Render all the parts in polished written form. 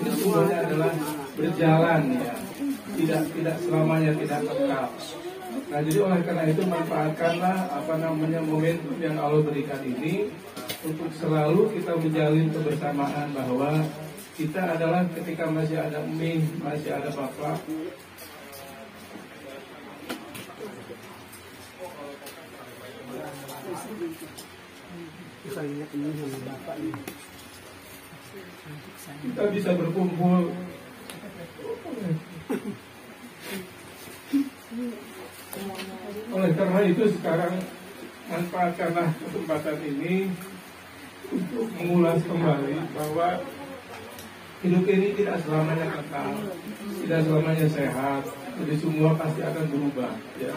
ini semuanya adalah berjalan ya, tidak selamanya tidak kekal. Nah jadi oleh karena itu manfaatkanlah momentum yang Allah berikan ini untuk selalu kita menjalin kebersamaan bahwa kita adalah ketika masih ada Umi, masih ada Bapak. Kita bisa berkumpul. Oleh karena itu sekarang manfaatkanlah kesempatan ini untuk mengulas kembali bahwa hidup ini tidak selamanya kekal, tidak selamanya sehat. Jadi semua pasti akan berubah ya.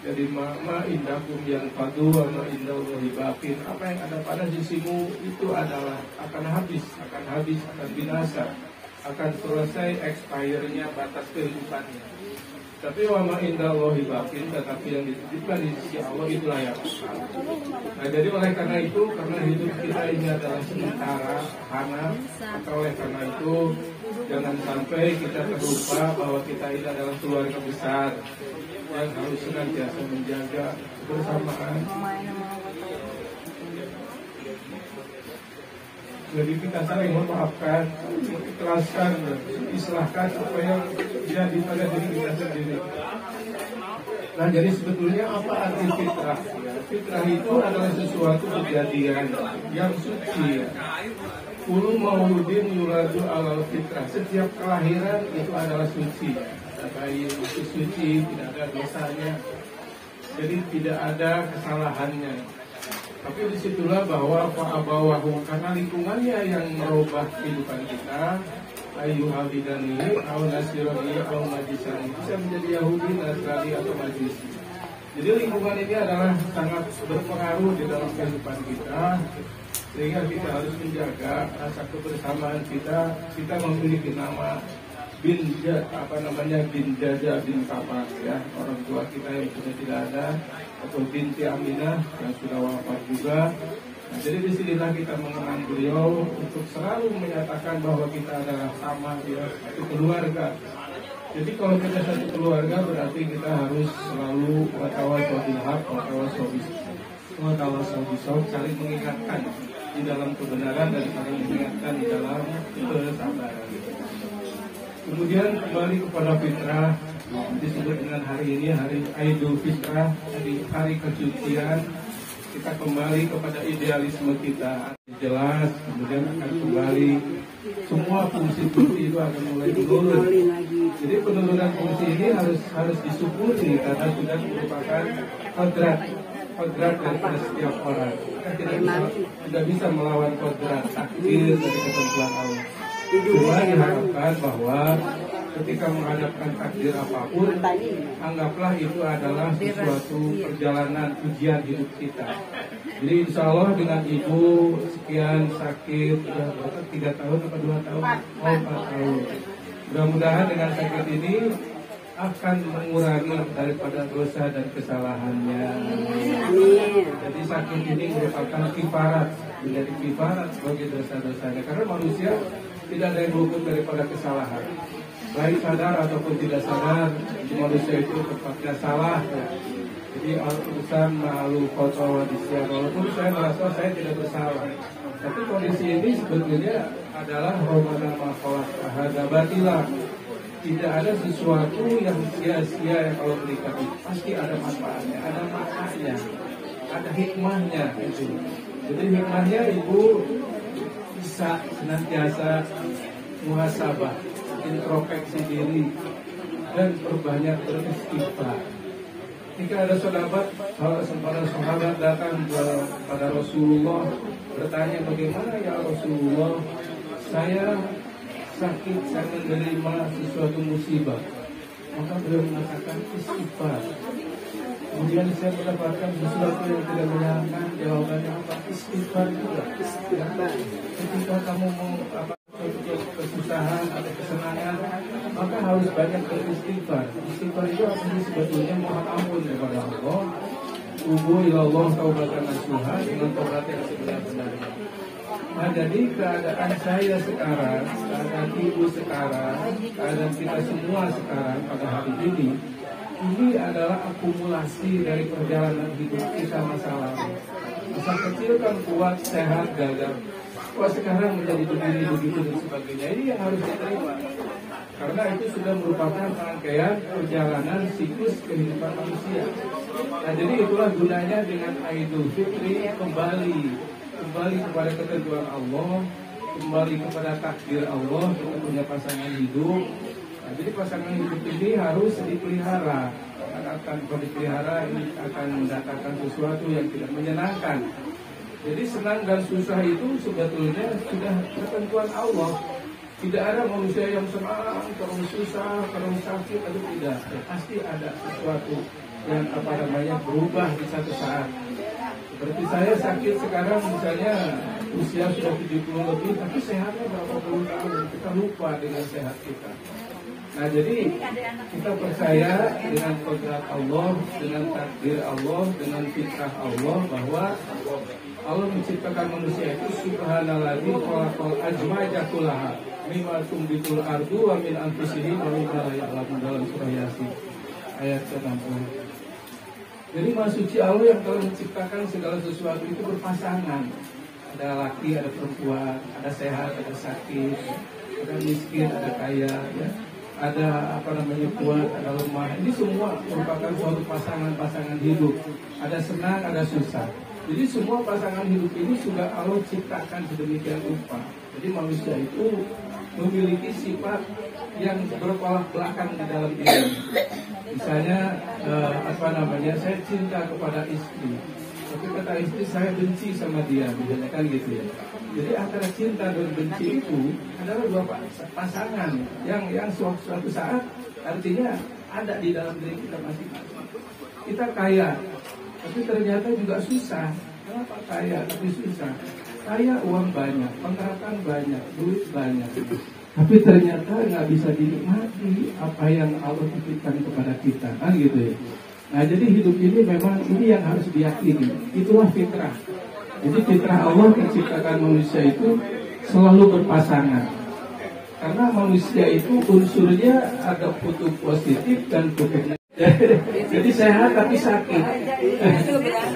Jadi ma indakum yang fadu wa ma indallahi baqin. Apa yang ada pada sisimu itu adalah akan habis, akan binasa, akan selesai expire-nya batas kehidupannya. Tapi wa ma indallahi baqin, tetapi yang dititipkan di sisi Allah itulah yang kekal. Nah, jadi oleh karena itu, karena hidup kita ini adalah sementara, hana, maka oleh karena itu jangan sampai kita terlupa bahwa kita ini adalah keluarga besar yang harus senantiasa menjaga kebersamaan. Jadi kita saling memaafkan, mengikhlaskan, islahkan apa yang jadi pada diri kita sendiri. Nah jadi sebetulnya apa arti fitrah? Ya, fitrah itu adalah sesuatu kejadian yang suci. Kullu mauludin yuladu alal fitrah. Setiap kelahiran itu adalah suci. Bayi itu suci, tidak ada dosanya. Jadi tidak ada kesalahannya. Tapi disitulah bahwa fa'abawahu, karena lingkungannya yang merubah kehidupan kita. Ayyuhabidani, au nasirani, au majisani. Bisa menjadi Yahudi, Nasrani, atau Majusi. Jadi lingkungan ini adalah sangat berpengaruh di dalam kehidupan kita. Sehingga kita harus menjaga rasa kebersamaan kita. Kita memiliki nama bin Jaja bin Kapak ya, orang tua kita yang sudah tidak ada, atau binti Aminah yang sudah wafat juga. Nah, jadi disinilah kita mengenang beliau untuk selalu menyatakan bahwa kita adalah sama ya, satu keluarga. Jadi kalau kita satu keluarga berarti kita harus selalu watawasau bil haq, watawasau bis-sabr, saling mengingatkan di dalam kebenaran dan saling mengingatkan di dalam kesabaran. Kemudian kembali kepada fitrah, disebut dengan hari ini hari Idul Fitrah, hari kesucian. Kita kembali kepada idealisme kita jelas, kemudian akan kembali semua fungsi-fungsi itu akan mulai menurun. Jadi penurunan fungsi ini harus disyukuri karena sudah merupakan kodrat daripada setiap orang. Kita tidak bisa melawan kodrat takdir dari ketentuan Allah. Cuma diharapkan bahwa ketika menghadapkan takdir apapun, anggaplah itu adalah suatu perjalanan ujian hidup kita. Jadi insya Allah dengan ibu sekian sakit, 3 tahun atau 2 tahun? 4 tahun. Mudah-mudahan dengan sakit ini akan mengurangi daripada dosa dan kesalahannya. Jadi sakit ini merupakan kifarat, menjadi kifarat bagi dosa-dosanya. Karena manusia tidak ada yang luput daripada kesalahan. Baik sadar ataupun tidak sadar, manusia itu tempatnya salah ya. Jadi al-insan ma'alu khotowa disiar. Walaupun saya merasa saya tidak bersalah, tapi kondisi ini sebetulnya adalah romana ma'kholak ahada batilah. Tidak ada sesuatu yang sia-sia yang kalau berikan, pasti ada manfaatnya, ada maknanya, ada hikmahnya gitu. Jadi hikmahnya ibu bisa senantiasa muhasabah, introspeksi diri, dan perbanyak beristighfar. Jika ada sahabat datang kepada Rasulullah bertanya, bagaimana ya Rasulullah, saya sakit, saya menerima sesuatu musibah. Maka beliau mengatakan istighfar. Kemudian saya mendapatkan sesuatu yang tidak menyenangkan, jawabannya apa? Istighfar juga. Ketika kamu mau kesusahan atau kesenangan, maka harus banyak beristighfar. Istighfar itu artinya sebetulnya mohon ampun kepada Allah. Tubu ilallah taubatan nasuha, dengan taubat yang sebenar-benarnya. Nah jadi keadaan saya sekarang, keadaan keadaan ibu sekarang, keadaan kita semua sekarang pada hari ini adalah akumulasi dari perjalanan hidup kita masa lalu. Masa kecil kan kuat, sehat, gagah. Wah, sekarang menjadi begini, begitu dan sebagainya. Ini yang harus diterima. Karena itu sudah merupakan rangkaian perjalanan siklus kehidupan manusia. Nah, jadi itulah gunanya dengan Idul Fitri kembali kepada ketentuan Allah, kembali kepada takdir Allah, kita punya pasangan hidup. Nah, jadi pasangan hidup ini harus dipelihara. Kalau dipelihara ini akan mendatangkan sesuatu yang tidak menyenangkan. Jadi senang dan susah itu sebetulnya sudah ketentuan Allah. Tidak ada manusia yang senang, terus susah, terus sakit, atau tidak. Pasti ada sesuatu yang berubah di satu saat. Seperti saya sakit sekarang misalnya usia sudah 70 lebih, tapi sehatnya berapa puluh tahun. Kita lupa dengan sehat kita. Nah, jadi kita percaya dengan kodrat Allah, dengan takdir Allah, dengan fitrah Allah, bahwa Allah menciptakan manusia itu subhanalladzi khalaqal azwaja kullaha mimma tumbitul ardu wa min anfusihim wa mimma la ya'lamun, dalam surah Yasin ayat 60. Jadi Maha Suci Allah yang telah menciptakan segala sesuatu itu berpasangan. Ada laki, ada perempuan, ada sehat, ada sakit, ada miskin, ada kaya, ya. Ada kuat, ada lemah. Ini semua merupakan suatu pasangan-pasangan hidup. Ada senang, ada susah. Jadi semua pasangan hidup ini sudah Allah ciptakan sedemikian rupa. Jadi manusia itu memiliki sifat yang bertolak belakang di dalam diri. Misalnya saya cinta kepada istri, tapi kata istri saya benci sama dia, misalnya kan gitu ya. Jadi antara cinta dan benci itu adalah dua pasangan yang suatu saat artinya ada di dalam diri kita masing-masing. Kita kaya, tapi ternyata juga susah. Kenapa kaya tapi susah? Kaya uang banyak, penghargaan banyak, duit banyak, tapi ternyata nggak bisa dinikmati apa yang Allah titipkan kepada kita, kan gitu ya. Nah, jadi hidup ini memang ini yang harus diyakini. Itulah fitrah. Jadi fitrah Allah menciptakan manusia itu selalu berpasangan. Karena manusia itu unsurnya ada kutub positif dan kutub negatif. Jadi sehat tapi sakit,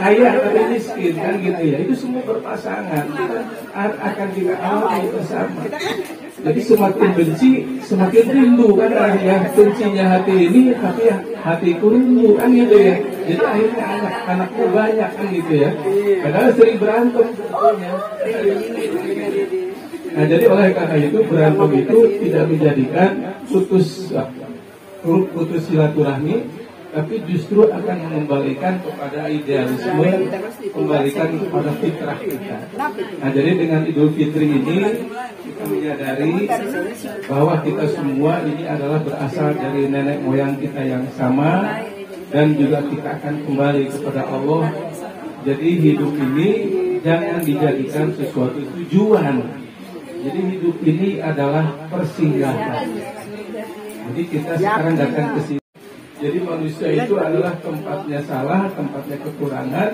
kaya tapi miskin, kan gitu ya. Itu semua berpasangan. Kita akan alami bersama. Jadi semakin benci, semakin rindu, kan ya. Bencinya hati ini, tapi hatiku rindu, kan gitu ya. Jadi akhirnya anak-anakku banyak, kan gitu ya. Padahal sering berantem sebetulnya. Nah, jadi oleh karena itu berantem itu tidak menjadikan putus silaturahmi, tapi justru akan mengembalikan kepada idealisme, kembalikan kepada fitrah kita. Nah, jadi dengan Idul Fitri ini kita menyadari bahwa kita semua ini adalah berasal dari nenek moyang kita yang sama, dan juga kita akan kembali kepada Allah. Jadi hidup ini jangan dijadikan sesuatu tujuan. Jadi hidup ini adalah persinggahan. Jadi kita sekarang datang ke sini. Jadi manusia itu adalah tempatnya salah, tempatnya kekurangan.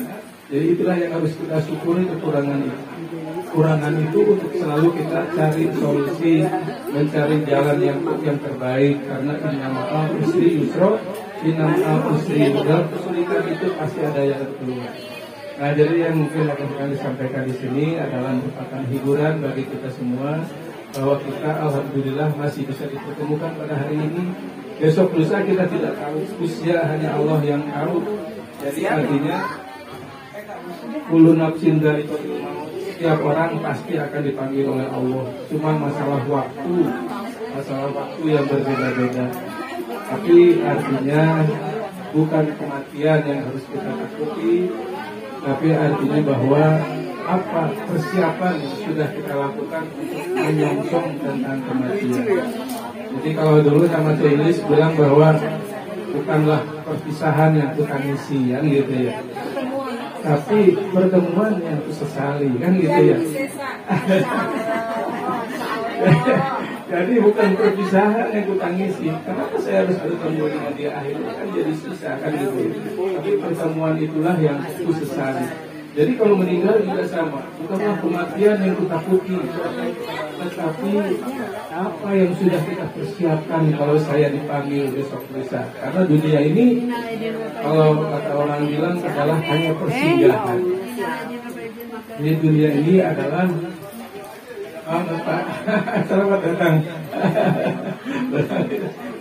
Jadi itulah yang harus kita syukuri, kekurangan itu. Kekurangan itu untuk selalu kita cari solusi, mencari jalan yang terbaik. Karena innamal usri yusra, innamal usri yusra. Kesulitan itu pasti ada yang keluar. Nah, jadi yang mungkin akan kami sampaikan di sini adalah merupakan hiburan bagi kita semua, bahwa kita alhamdulillah masih bisa dipertemukan pada hari ini. Besok lusa kita tidak tahu, usia hanya Allah yang tahu. Jadi artinya kullu nafsin dha'iqatul maut, setiap orang pasti akan dipanggil oleh Allah. Cuma masalah waktu yang berbeda-beda. Tapi artinya bukan kematian yang harus kita takuti, tapi artinya bahwa apa persiapan yang sudah kita lakukan untuk menyongsong tentang kematian. Jadi kalau dulu sama Cik Ilis bilang bahwa bukanlah perpisahan yang kita ngisi, kan gitu ya, tapi pertemuan yang disesali, kan gitu ya. Jadi bukan perpisahan yang kita ngisi. Kenapa saya harus bertemu dengan dia, akhirnya kan jadi susah, kan gitu ya. Tapi pertemuan itulah yang aku sesali. Jadi kalau meninggal juga sama, bukanlah kematian yang kutakuti, tetapi apa yang sudah kita persiapkan kalau saya dipanggil besok lusa. Karena dunia ini, kalau kata orang bilang adalah hanya persinggahan. Jadi dunia ini adalah Bapak, selamat datang.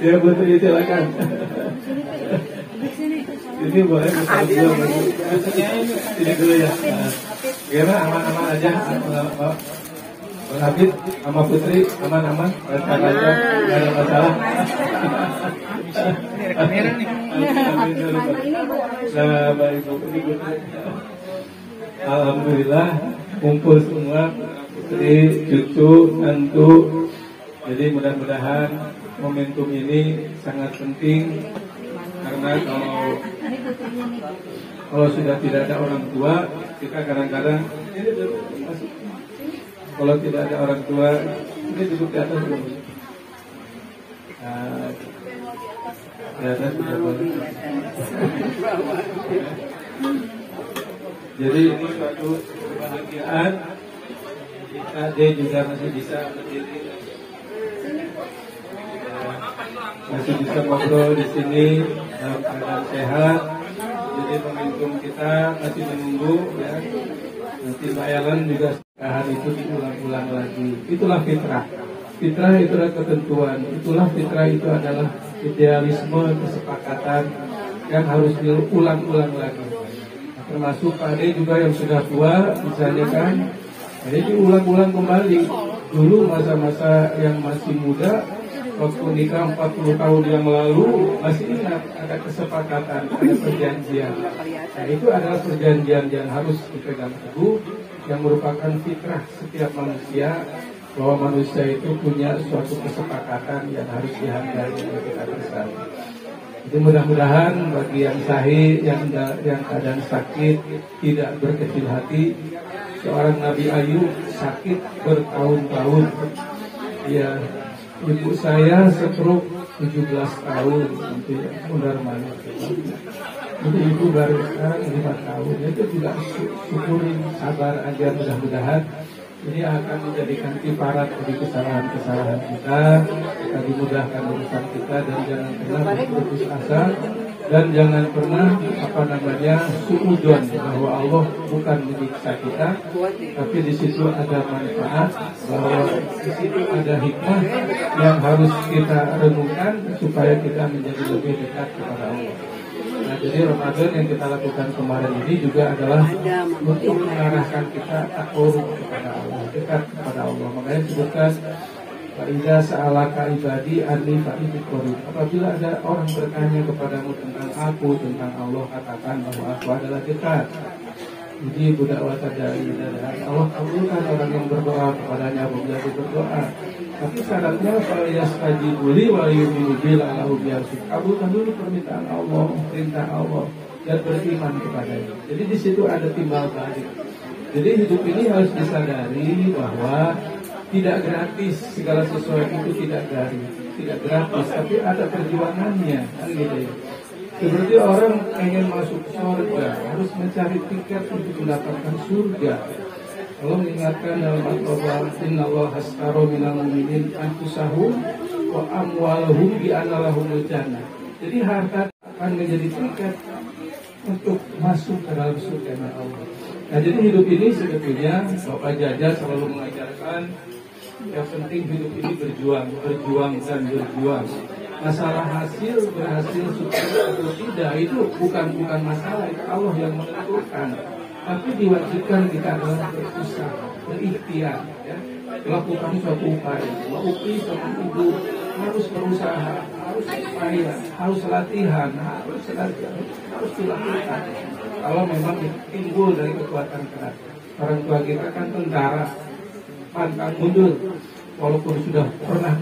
Ya Putri, silakan. Ini boleh kita dulu, ini dulu ya. Gimana aman-aman aja, Bang Habib sama Putri aman-aman, lancar aja, nggak ada masalah. Nah, baik Putri. Alhamdulillah kumpul semua, Putri, cucu, mantu. Jadi mudah-mudahan momentum ini sangat penting. Karena kalau sudah tidak ada orang tua, kita kadang-kadang kalau tidak ada orang tua, ini duduk di atas dulu. Di atas tidak boleh. Jadi ini suatu kebahagiaan. Kita juga masih bisa berdiri. Masih bisa ngobrol di sini dalam keadaan sehat. Jadi momentum kita masih menunggu ya. Nanti Mbak Ellen juga hari itu diulang-ulang lagi. Itulah fitrah. Fitrah itulah ketentuan. Itulah fitrah itu adalah idealisme, kesepakatan yang harus diulang-ulang lagi. Nah, termasuk Pak Ade juga yang sudah tua, misalnya kan. Jadi diulang-ulang kembali. Dulu masa-masa yang masih muda, waktu nikah 40 tahun yang lalu, masih ingat ada kesepakatan, ada perjanjian. Nah, itu adalah perjanjian yang harus dipegang teguh, yang merupakan fitrah setiap manusia, bahwa manusia itu punya suatu kesepakatan yang harus dihargai oleh kita bersama. Jadi mudah-mudahan bagi yang sahih, yang keadaan sakit, tidak berkecil hati. Seorang Nabi Ayub sakit bertahun-tahun. Ya, ibu saya stroke 17 tahun, nanti benar mana. Jadi ibu baru sekarang 5 tahun. Itu juga syukurin, sabar aja, mudah-mudahan ini akan menjadikan kifarat dari kesalahan-kesalahan kita dimudahkan urusan kita, dan jangan pernah berputus asa, dan jangan pernah suudzon bahwa Allah bukan menyiksa kita, tapi di situ ada manfaat, bahwa di situ ada hikmah yang harus kita renungkan supaya kita menjadi lebih dekat kepada Allah. Nah, jadi Ramadan yang kita lakukan kemarin ini juga adalah untuk mengarahkan kita takarub kepada Allah, dekat kepada Allah. Makanya disebutkan Faiza sa'alaka ibadi anni fa'ini qarib. Apabila ada orang bertanya kepadamu tentang aku, tentang Allah, katakan bahwa aku adalah dekat. Jadi budak watadai dari Allah kabulkan orang yang berdoa kepadanya apabila dia berdoa. Tapi syaratnya falyastajibuli li wa yu'minu bil Allahu biarsyid. Kabulkan dulu permintaan Allah, perintah Allah, dan beriman kepadanya. Jadi di situ ada timbal balik. Jadi hidup ini harus disadari bahwa tidak gratis, segala sesuatu itu tidak gratis, tapi ada perjuangannya, kan gitu ya. Seperti orang ingin masuk surga, harus mencari tiket untuk mendapatkan surga. Allah mengingatkan dalam Al-Quran, Inna Allah hastaro minal mu'minin anfusahum wa amwalahum bi anna lahumul jannah. Jadi harta akan menjadi tiket untuk masuk ke dalam surga Allah. Nah, jadi hidup ini sebetulnya Bapak Jaja selalu mengajarkan yang penting hidup ini berjuang dan berjuang. Masalah hasil berhasil sukses atau tidak itu bukan masalah, itu Allah yang menentukan. Tapi diwajibkan kita adalah berusaha, berikhtiar, ya, melakukan suatu upaya. Ukti sama ibu harus berusaha, harus upaya, harus latihan, harus dilakukan. Kalau memang timbul dari kekuatan keras. Orang tua kita kan tentara, pantang mundur, walaupun sudah pernah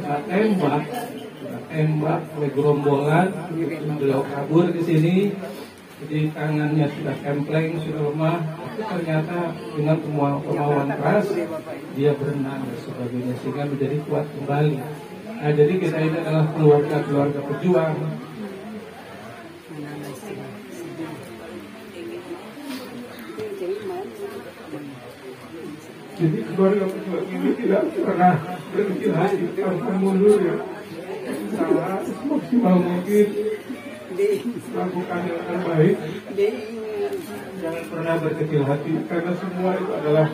tembak oleh gerombolan, beliau kabur ke sini, jadi tangannya sudah kempleng, sudah lemah, tapi ternyata dengan kemauan keras dia berenang dan sebagainya sehingga menjadi kuat kembali. Nah, jadi kita ini adalah keluarga pejuang. Jadi keluarga ini tidak pernah berkecil hati, tanpa mundur ya. Salah semaksimal mungkin lakukan yang terbaik. Jangan pernah berkecil hati, karena semua itu adalah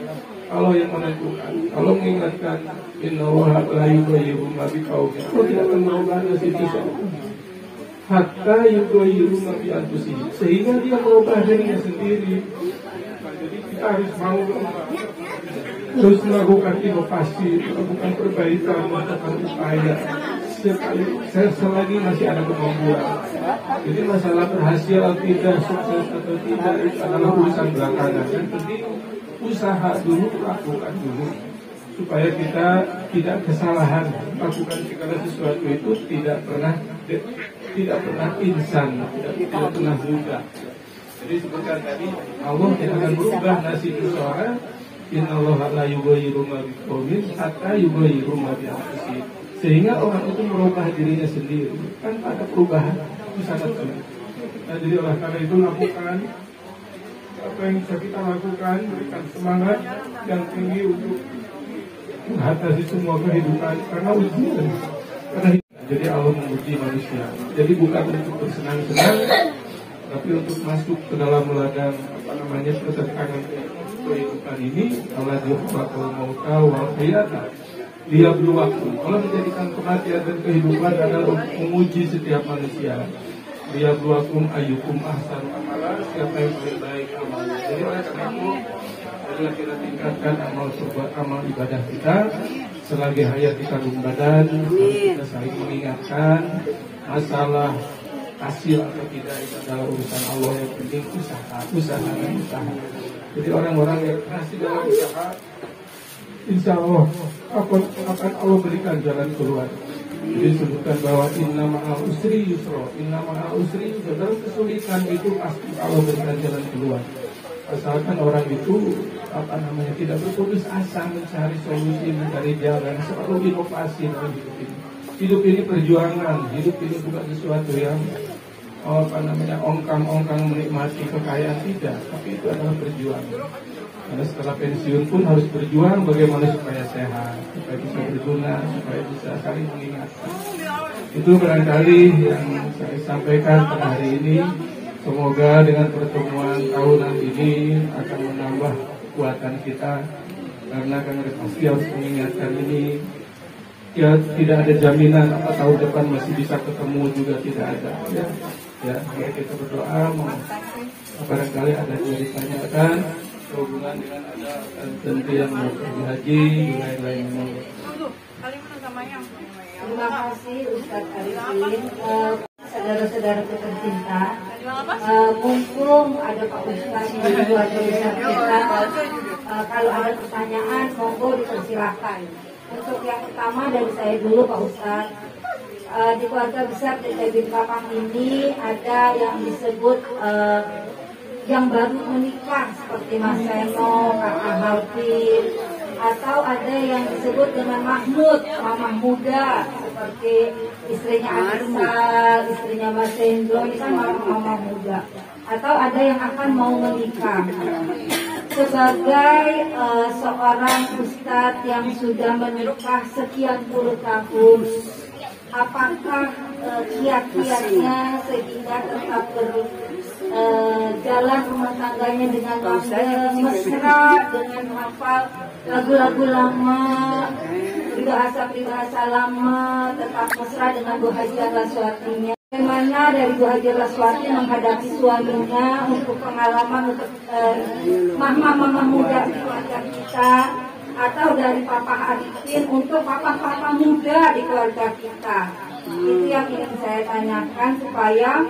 Allah yang menentukan. Allah mengingatkan, innallaha la yughayyiru ma biqaumin. Allah tidak akan merubah nasib seseorang hatta yughayyiru ma bi anfusihim, sehingga dia merubah dirinya sendiri. Jadi kita harus mau terus melakukan inovasi, melakukan perbaikan, melakukan upaya. Selagi masih ada kemampuan. Jadi masalah berhasil atau tidak, sukses atau tidak itu adalah urusan belakangan. Yang penting usaha dulu, lakukan dulu, supaya kita tidak kesalahan. Lakukan segala sesuatu itu tidak pernah insan, tidak pernah berubah. Jadi sebutkan tadi, Allah tidak akan berubah nasib seseorang. Innallaha la yughayyiru ma biqaumin hatta yughayyiru ma bi anfusihim. Sehingga orang itu merubah dirinya sendiri. Kan ada perubahan itu sangat sulit. Nah, jadi oleh karena itu lakukan apa yang bisa kita lakukan, berikan semangat yang tinggi untuk mengatasi semua kehidupan karena ujian. Jadi Allah menguji manusia. Jadi bukan untuk bersenang-senang, tapi untuk masuk ke dalam ladang pertentangan kehidupan ini. Allah diupakan mau tahu hayata. Dia berwaktu. Allah menjadikan kematian dan kehidupan adalah untuk menguji setiap manusia. Dia berwaktu ayyukum ahsanu amala, siapa yang paling baik amalnya. Jadi oleh karena itu, adalah kita tingkatkan amal ibadah kita selagi hayat di kandung badan. Kita saling mengingatkan masalah hasil atau tidak itu adalah urusan Allah. Yang penting usaha. Jadi orang-orang yang berhasil dalam usaha, insya Allah akan Allah berikan jalan keluar. Jadi disebutkan bahwa inna ma'al usri yusra, dalam kesulitan itu pasti Allah berikan jalan keluar. Asalkan orang itu tidak berputus asa mencari solusi, mencari jalan, selalu inovasi dalam hidup ini. Hidup ini perjuangan, hidup ini bukan sesuatu yang ongkang-ongkang menikmati kekayaan, tidak, tapi itu adalah perjuangan. Karena setelah pensiun pun harus berjuang bagaimana supaya sehat, supaya bisa berguna, supaya bisa saling mengingatkan. Itu barangkali yang saya sampaikan pada hari ini. Semoga dengan pertemuan tahunan ini akan menambah kekuatan kita, karena kan pasti harus mengingatkan ini. Ya, tidak ada jaminan apa tahun depan masih bisa ketemu juga, tidak ada. Ya, kita berdoa. Barangkali ada yang ditanyakan hubungan dengan ada tentu yang mau pergi haji, lain-lainnya. Terima kasih Ustaz Arifin. Saudara-saudaraku tercinta, mumpung ada Pak Ustaz yang keluarga besar kita, kalau ada pertanyaan monggo dipersilahkan. Untuk yang pertama dari saya dulu Pak Ustaz. Di keluarga besar TT Kapang ini ada yang disebut yang baru menikah seperti Mas Seno, Kakak Halpin, atau ada yang disebut dengan Mahmud, mamah muda seperti istrinya Anisal, istrinya Mas Sendro, ini kan mamah muda. Atau ada yang akan mau menikah. Sebagai seorang ustadz yang sudah menikah sekian puluh tahun, apakah kiat-kiatnya sehingga tetap jalan rumah tangganya dengan langgeng, mesra, dengan hafal lagu-lagu lama, peribahasa lama, tetap mesra dengan Bu Haji Laswatinya. Bagaimana dari Bu Haji Laswati menghadapi suaminya untuk pengalaman untuk mama-mama muda di keluarga kita, atau dari Papa Arifin untuk papa-papa muda di keluarga kita. Itu yang ingin saya tanyakan supaya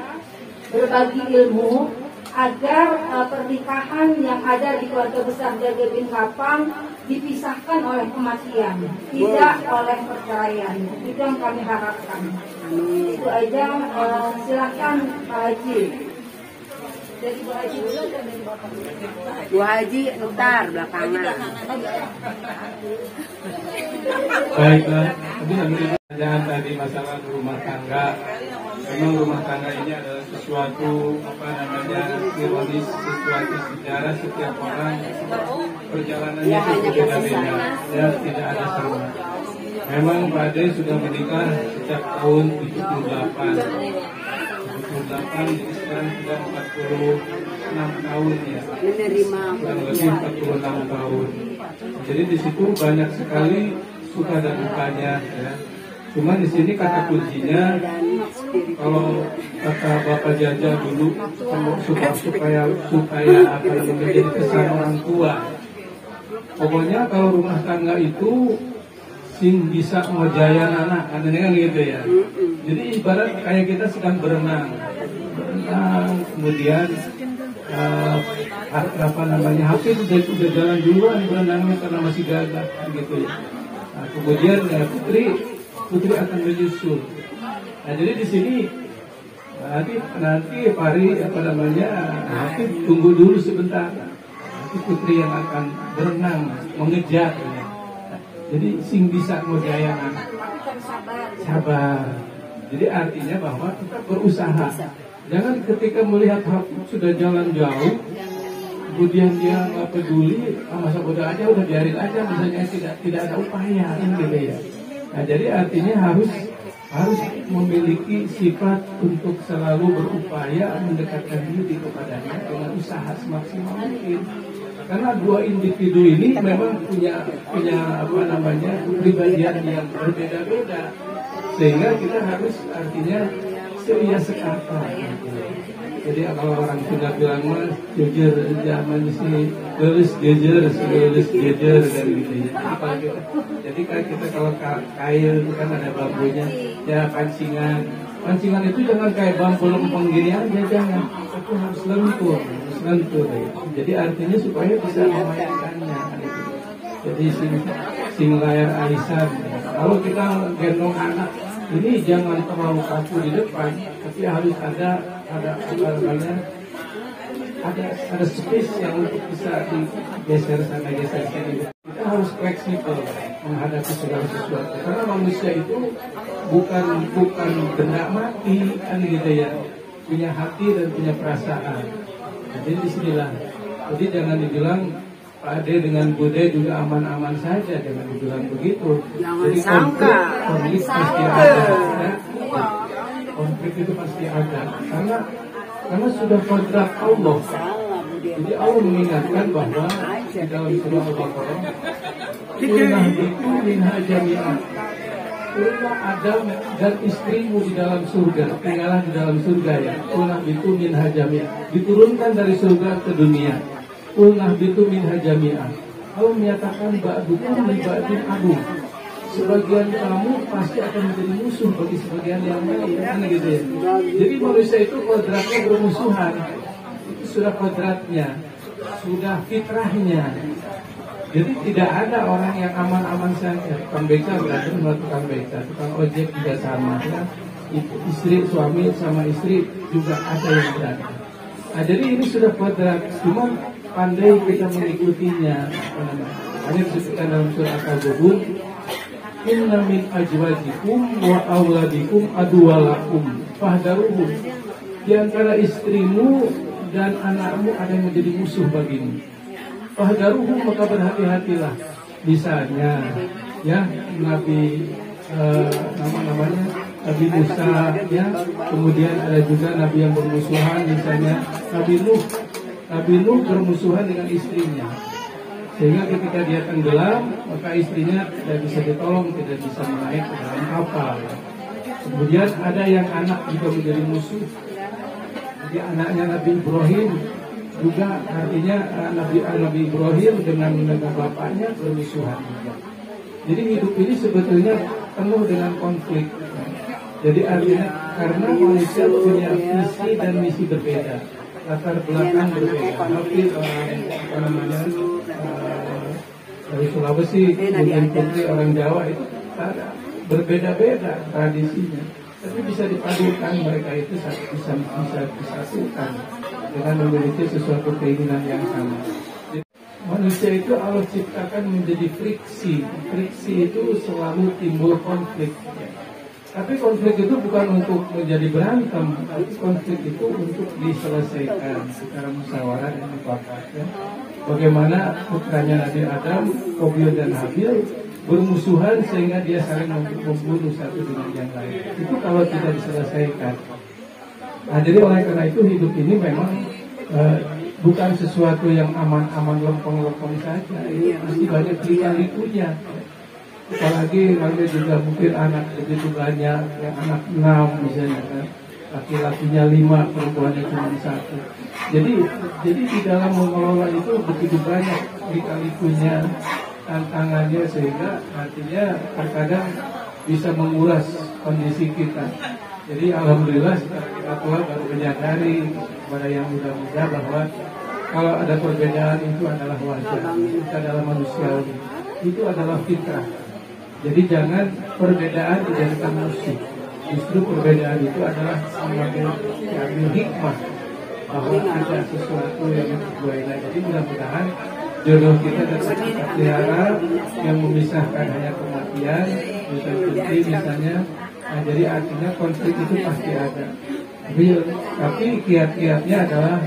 berbagi ilmu agar pernikahan yang ada di keluarga besar Jaga bin Kapang dipisahkan oleh kematian, tidak oleh perceraian. Itu yang kami harapkan. Itu aja. Silakan Pak Haji. Dari Bu Haji dulu atau dari Bapak? Bu Haji ntar belakangan. Baiklah, tapi pertanyaan tadi masalah rumah tangga. Memang rumah tangga ini adalah sesuatu ironis, sesuatu sejarah setiap orang perjalanannya itu berbeda-beda, ya tidak ada sama. Memang Pak Ade sudah menikah sejak tahun 78. 78, jadi sekarang sudah 46 tahun ya. Kurang lebih 46 tahun. Jadi di situ banyak sekali suka dan dukanya ya. Cuma di sini kata kuncinya, kalau kata Bapak Jaja dulu, supaya apa yang menjadi kesan orang tua. Pokoknya kalau rumah tangga itu sing bisa ngejayan anak, kan gitu ya. Jadi ibarat kayak kita sedang berenang, kemudian apa namanya, HP udah jalan duluan berenangnya karena masih gagah, gitu ya. Nah, kemudian Putri akan menyusul. Nah, jadi di sini nanti Pari apa namanya, tunggu dulu sebentar. Nanti Putri yang akan berenang mengejar. Ya. Jadi sing bisa ngojayan sabar. Jadi artinya bahwa kita berusaha. Jangan ketika melihat Habib sudah jalan jauh, kemudian dia nggak peduli, masa bodoh aja, udah biarin aja, misalnya tidak ada upaya, gitu ya. Nah, jadi artinya harus memiliki sifat untuk selalu berupaya mendekatkan diri kepadanya dengan usaha semaksimal mungkin. Karena dua individu ini memang punya apa namanya, kepribadian yang berbeda-beda, sehingga kita harus artinya seria sekata. Jadi kalau orang Sunda bilang mah jujur zaman sini geus jejer dan gitu ya. Jadi kita kalau kail itu kan ada bambunya, ya pancingan itu jangan kayak bambu lempeng gini aja, jangan. Itu harus lentur. Jadi artinya supaya bisa memainkannya. Jadi sing layar alisan. Kalau kita gendong anak, ini jangan terlalu kaku di depan, tapi harus ada space yang untuk bisa digeser sana geser sini. Kita harus fleksibel menghadapi segala sesuatu. Karena manusia itu bukan benda mati, kan gitu ya. Punya hati dan punya perasaan. Jadi disinilah. Jadi jangan dibilang Pak Ade dengan Bude juga aman-aman saja, jangan dibilang begitu. Jadi konflik pasti ada. Ya. Konflik itu pasti ada. Karena sudah kodrat Allah. Jadi Allah mengingatkan bahwa di dalam surah Al-Baqarah, "Qulna bikum minha jami'an." Qulna Adam dan istrimu di dalam surga, tinggallah di dalam surga ya. Qulna bikum minha jami'an. Diturunkan dari surga ke dunia. Qulna bikum minha jami'an. Allah menyatakan ba'dukum li ba'din adu. Sebagian kamu pasti akan menjadi musuh bagi sebagian yang lain, kan gitu ya. Jadi manusia itu kodratnya bermusuhan. Itu sudah kodratnya, sudah fitrahnya. Jadi tidak ada orang yang aman-aman saja. Tukang beca berarti tukang beca, tukang ojek juga sama. Ya. Istri, suami sama istri juga ada yang berada. Nah, jadi ini sudah kodrat, cuma pandai kita mengikutinya. Hanya disebutkan dalam surah Al-Baqarah, "Inna min ajwajikum wa awladikum aduwalakum fahdaruhum." Di antara istrimu dan anakmu ada yang menjadi musuh bagimu. Fahdaruhum, maka berhati-hatilah. Misalnya, ya Nabi namanya Nabi Musa, ya. Kemudian ada juga Nabi yang bermusuhan, misalnya Nabi Nuh bermusuhan dengan istrinya. Sehingga ketika dia tenggelam, maka istrinya tidak bisa ditolong, tidak bisa naik ke dalam kapal. Kemudian ada yang anak juga menjadi musuh. Jadi anaknya Nabi Ibrahim juga, artinya Nabi Ibrahim dengan bapaknya bermusuhan juga. Jadi hidup ini sebetulnya penuh dengan konflik. Jadi artinya karena manusia punya visi dan misi berbeda, latar belakang berbeda. Tapi apa namanya, dari Sulawesi, kemudian Putri orang Jawa itu berbeda-beda tradisinya. Tapi bisa dipadukan, mereka itu bisa disatukan dengan memiliki sesuatu keinginan yang sama. Manusia itu Allah ciptakan menjadi friksi. Friksi itu selalu timbul konflik. Tapi konflik itu bukan untuk menjadi berantem, tapi konflik itu untuk diselesaikan secara musyawarah dan mufakat. Ya. bagaimana putranya Nabi Adam, Qabil dan Habil bermusuhan sehingga dia saling membunuh satu dengan yang lain. Itu kalau tidak diselesaikan. Nah, jadi oleh karena itu hidup ini memang bukan sesuatu yang aman-aman lempeng-lempeng saja. Ini pasti banyak lika-likunya. Apalagi kalau juga mungkin anak begitu banyak, yang anak 6 misalnya kan, laki-lakinya 5, perempuannya cuma 1. Jadi di dalam mengelola itu begitu banyak lika-likunya, tantangannya, sehingga artinya terkadang bisa menguras kondisi kita. Jadi alhamdulillah kita tua baru menyadari kepada yang muda-muda bahwa kalau ada perbedaan itu adalah wajar, itu adalah manusiawi, itu adalah fitrah. Jadi jangan perbedaan dijadikan musuh. Justru perbedaan itu adalah mengambil hikmah bahwa ada sesuatu yang berbeda. Jadi mudah-mudahan jodoh kita tetap terpelihara, yang memisahkan hanya kematian, misalnya. Nah, jadi artinya konflik itu pasti ada. Tapi kiat-kiatnya adalah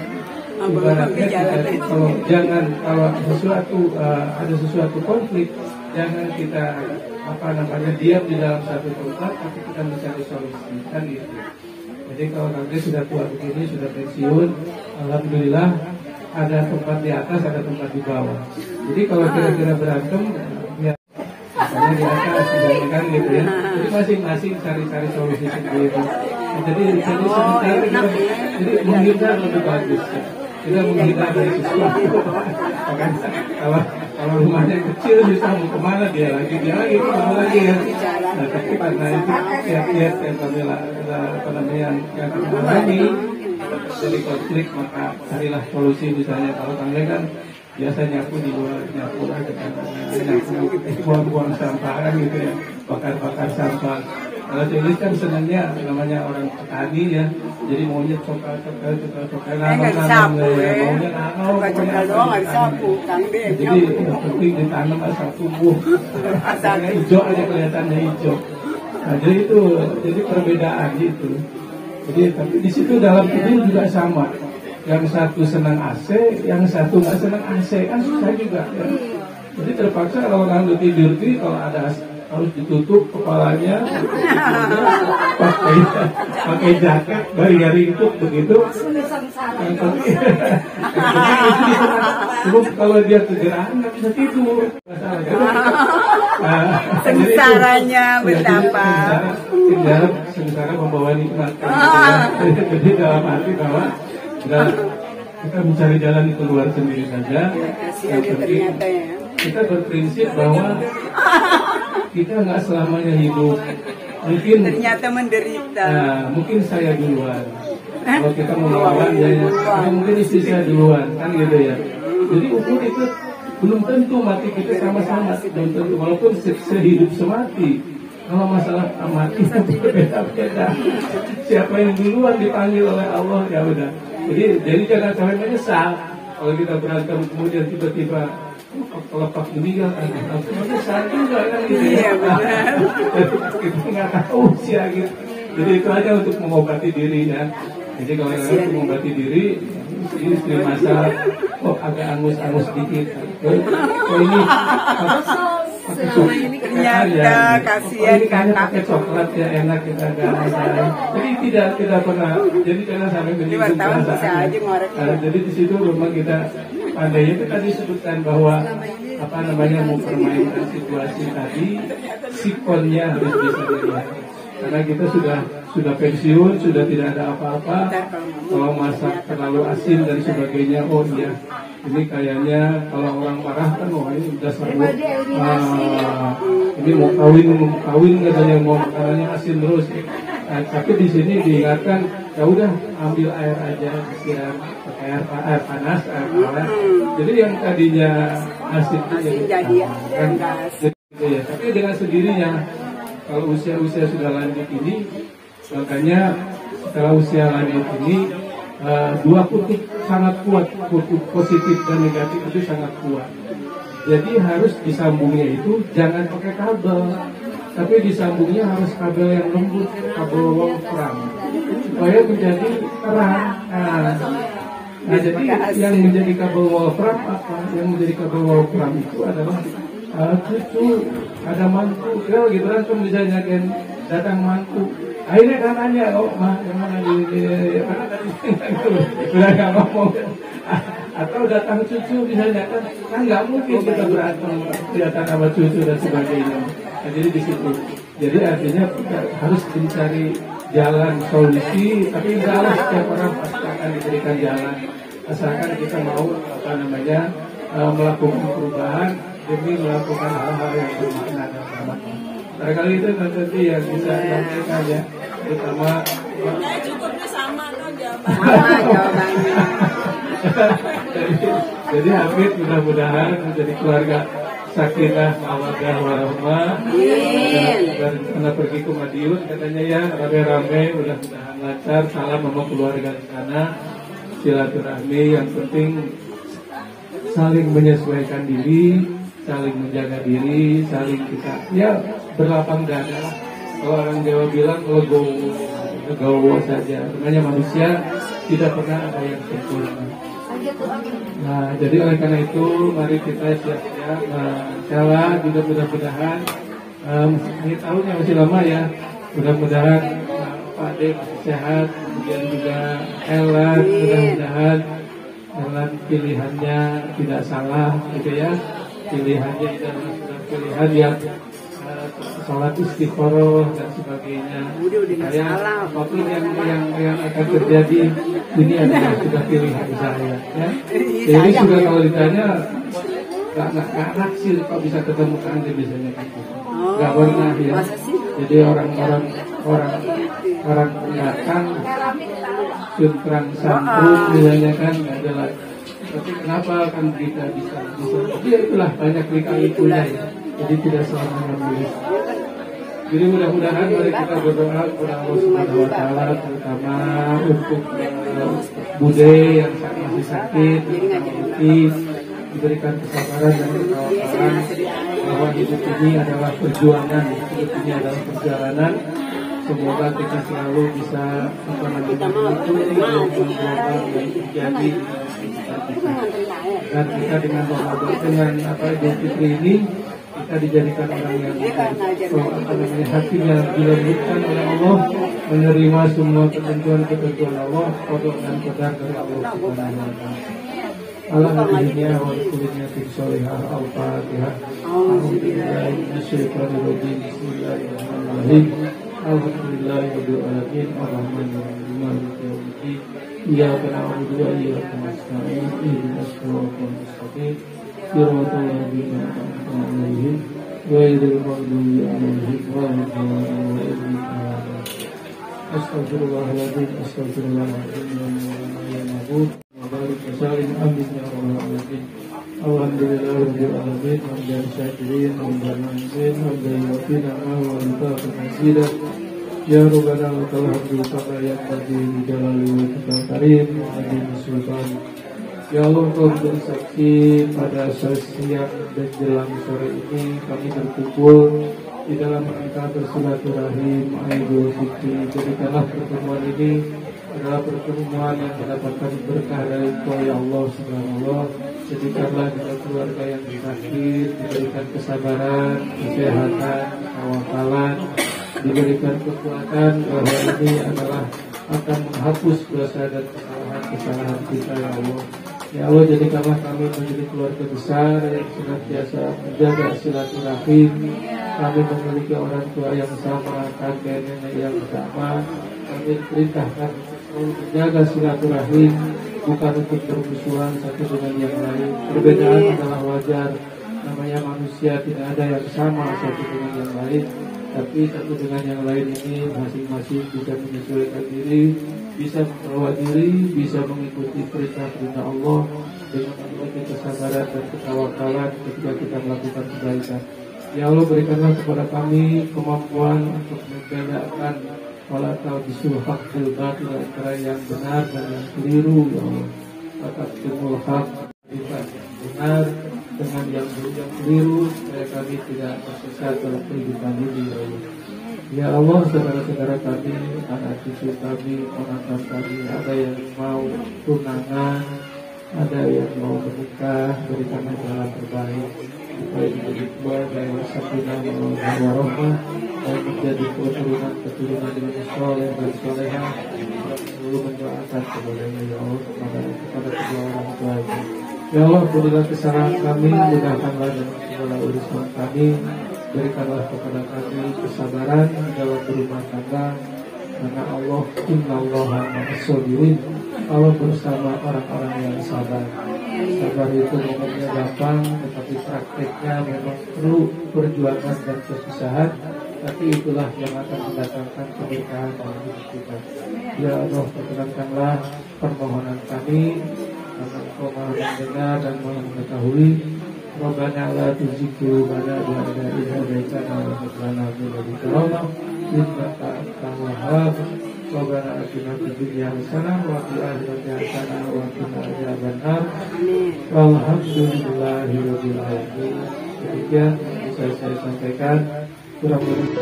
ibaratnya kita, kalau ada sesuatu konflik, jangan kita diam di dalam satu tempat, tapi kita mencari solusi, kan gitu. Jadi kalau nanti sudah tua begini, sudah pensiun, alhamdulillah ada tempat di atas, ada tempat di bawah. Jadi kalau kira-kira berantem, ya misalnya di atas, kan gitu ya. Jadi masing-masing cari-cari solusi sendiri. Jadi sementara kita menghindar lebih bagus. Kita menghindar dari sesuatu. Kalau rumahnya kecil bisa mau kemana dia lagi kemana lagi ya. Nah, tapi karena itu kiat-kiat yang kami yang alami jadi konflik, maka carilah solusi. Misalnya kalau kami kan biasa nyapu di luar, nyapu buang-buang sampah kan gitu ya, bakar sampah. Kalau jenis kan senangnya namanya orang petani ya, jadi maunya coklat nanam ya, maunya nanam, jadi yang penting ditanam asal tumbuh, asalnya hijau aja kelihatannya hijau. Nah, jadi perbedaan itu. Jadi tapi di situ dalam tidur juga sama. Yang satu senang AC, yang satu nggak senang AC, kan susah juga ya. Jadi terpaksa kalau orang tidur itu kalau ada harus ditutup kepalanya, pakai jaket, dari ringkuk begitu. Kalau dia kegerahan nggak bisa tidur. Sengsaranya betapa. Sengsara membawa nikmat. Jadi dalam arti bahwa kita mencari jalan keluar sendiri saja. Yang penting kita berprinsip bahwa kita nggak selamanya hidup. Mungkin ternyata menderita. Mungkin saya duluan. Kalau kita mau melawan, mungkin istri saya duluan, kan gitu ya. Jadi ukur itu belum tentu mati kita sama-sama, belum tentu walaupun sehidup semati. Kalau masalah mati berbeda-beda. Siapa yang duluan dipanggil oleh Allah, ya udah. Jadi jangan sampai menyesal kalau kita berantem kemudian tiba-tiba kelepak meninggal, menyesal juga kan gitu ya. Kita nggak tahu sih gitu. Jadi itu aja untuk mengobati diri ya. Jadi kalau untuk mengobati diri, istri masak, agak angus-angus dikit. Ini ternyata kasihan kakak pakai coklat ya enak kita agak masalah. Jadi tidak pernah. Jadi jangan sampai menyinggung perasaan. Jadi di situ memang kita pandai itu tadi sebutkan bahwa mau permainan situasi tadi, sikonnya harus bisa dilihat. Karena kita sudah pensiun, sudah tidak ada apa-apa. Kalau masak terlalu asin dan sebagainya, oh iya, ini kayaknya kalau orang marah kan, ini udah seru. Ini mau kawin katanya, mau makanannya asin terus. Nah, tapi di sini diingatkan, ya udah ambil air aja, siram pakai air panas, air panas. Jadi yang tadinya asin jadi ya. Tapi dengan sendirinya. Kalau usia-usia sudah lanjut ini, makanya setelah usia lanjut ini, dua kutub sangat kuat, kutub positif dan negatif itu sangat kuat. Jadi harus disambungnya itu jangan pakai kabel, tapi disambungnya harus kabel yang lembut, kabel wolfram, supaya menjadi terang. Nah, jadi yang menjadi kabel wolfram apa? Yang menjadi kabel wolfram itu adalah cucu, ada mantu, ya gitu kan, misalnya kan datang mantu. Akhirnya kan nanya, oh mah yang mana di mana tadi udah nggak ngomong. Atau datang cucu misalnya kan nggak mungkin kita berantem kelihatan sama cucu dan sebagainya. Nah, jadi di situ. Jadi artinya kita harus mencari jalan solusi, tapi insya Allah setiap orang pasti akan diberikan jalan asalkan kita mau melakukan perubahan demi melakukan hal-hal yang bermakna dan bermanfaat. Barangkali itu nanti yang bisa disampaikan ya, terutama cukupnya sama kan jawabannya. jadi Hafid mudah-mudahan menjadi keluarga sakinah mawaddah warahmah. Dan karena pergi ke Madiun katanya ya rame-rame, mudah-mudahan lancar. Salam sama keluarga di sana, silaturahmi, yang penting saling menyesuaikan diri, saling menjaga diri, saling kita ya berlapang dada. Kalau orang Jawa bilang legowo saja. Sebenarnya manusia tidak pernah ada yang sempurna. Nah, jadi oleh karena itu mari kita siap-siap. Insyaallah juga mudah-mudahan ini tahunnya masih lama ya. Mudah-mudahan Pak D masih sehat, kemudian juga Ellen, mudah-mudahan Ellen pilihannya tidak salah gitu ya. Pilihannya adalah pilihan yang sholat istiqoroh dan sebagainya. Saya apapun yang akan terjadi ini adalah sudah pilihan saya. Ya. Jadi sudah kalau ditanya nggak naksir kok bisa ketemu kan biasanya gitu. Nggak pernah ya. Jadi orang pendatang cuntrang samprut misalnya kan nggak ada lagi. Tapi kenapa kan kita bisa? Ya itulah banyak lika-likunya ya. Jadi tidak selamanya milik. Jadi mudah-mudahan mari kita berdoa kepada Allah Subhanahu wa taala, terutama untuk Bude yang masih sakit, diberikan kesabaran dan ketawakan bahwa hidup ini adalah perjuangan, hidup ini adalah perjalanan. Semoga kita selalu bisa mengikuti gelombang-gelombang yang terjadi dan kita dengan Idul Fitri ini kita dijadikan orang yang hatinya dilembutkan oleh Allah, menerima semua ketentuan Allah, qada dan qadar dari Allah Subhanahu wa taala. Alhamdulillah wa kullinya fi sholihah al-Fatihah. Alhamdulillah minasyaitonir rajim. Bismillahirrahmanirrahim. Alhamdulillahirabbil alamin arrahmanir rahim maliki yaumiddin. Iyyaka na'budu wa iyyaka nasta'in. Ihdinas siratal mustaqim. Siratal ladzina an'amta 'alaihim ghairil maghdubi 'alaihim waladdallin. Astaghfirullahaladzim, astaghfirullahaladzim, ya ma'bud, wa barik wa salim, amin ya rabbal alamin. Alhamdulillahirabbil alamin, hamdan syakirin, hamdan hamdin, hamdan yu'ti ni'mah wa yutaqi mazidah. Ya Rabbana lakal hamdu kama yanbaghi li jalali wajhikal karim wa 'azimi sultan. Ya Allah, Engkau bersaksi pada siang dan jelang sore ini kami berkumpul di dalam rangka bersilaturahim Idul Fitri. Jadikanlah pertemuan ini adalah pertemuan yang mendapatkan berkah dari Engkau ya Allah subhanallah. Jadikanlah kita keluarga yang sakit diberikan kesabaran, kesehatan, tawafalan, diberikan kekuatan bahwa ini adalah akan menghapus dosa dan kesalahan kita ya Allah. Ya Allah, jadikanlah kami menjadi keluarga besar yang senantiasa menjaga silaturahim. Kami memiliki orang tua yang sama, kakek nenek yang sama. Kami perintahkan untuk menjaga silaturahim, bukan untuk bermusuhan satu dengan yang lain. Perbedaan adalah wajar. Namanya manusia, tidak ada yang sama satu dengan yang lain. Tapi satu dengan yang lain ini masing-masing bisa menyesuaikan diri, bisa membawa diri, bisa mengikuti perintah-perintah Allah dengan memiliki kesabaran dan ketawakalan ketika kita melakukan kebaikan. Ya Allah, berikanlah kepada kami kemampuan untuk membedakan wala talbisul haq bil batil, antara yang benar dan yang keliru ya Allah. Fataktimul haq benar dengan yang keliru supaya kami tidak tersesat dalam kehidupan ini ya Allah. Ya Allah, saudara-saudara kami, anak cucu kami, ponakan kami, ada yang mau tunangan, ada yang mau menikah, berikanlah jalan terbaik supaya menjadi keluarga yang sakinah mawaddah dan menjadi keturunan yang soleh dan solehah. Selalu mendoakan kepadanya ya Allah kepada kedua orang tuanya. Ya Allah, ampunilah kesalahan kami, mudahkanlah dalam segala urusan kami, berikanlah kepada kami kesabaran dalam berumah tangga, karena Allah innallaha ma'as-sabirin. Allah bersama orang-orang yang sabar. Sabar itu ngomongnya gampang, tetapi prakteknya memang perlu perjuangan dan kesusahan. Tapi itulah yang akan mendatangkan keberkahan dalam hidup kita. Ya Allah, perkenankanlah permohonan kami, karena Engkau Maha mendengar dan Maha mengetahui. Rabbana la tuzigh qulubana ba'da idh hadaytana wa hab lana min ladunka rahmah innaka antal wahhab. Rabbana atina fid dunya hasanah wa fil akhirati hasanah wa qina adzabannar. Walhamdulillahirabbil alamin. Demikian bisa saya sampaikan. Kurang lebih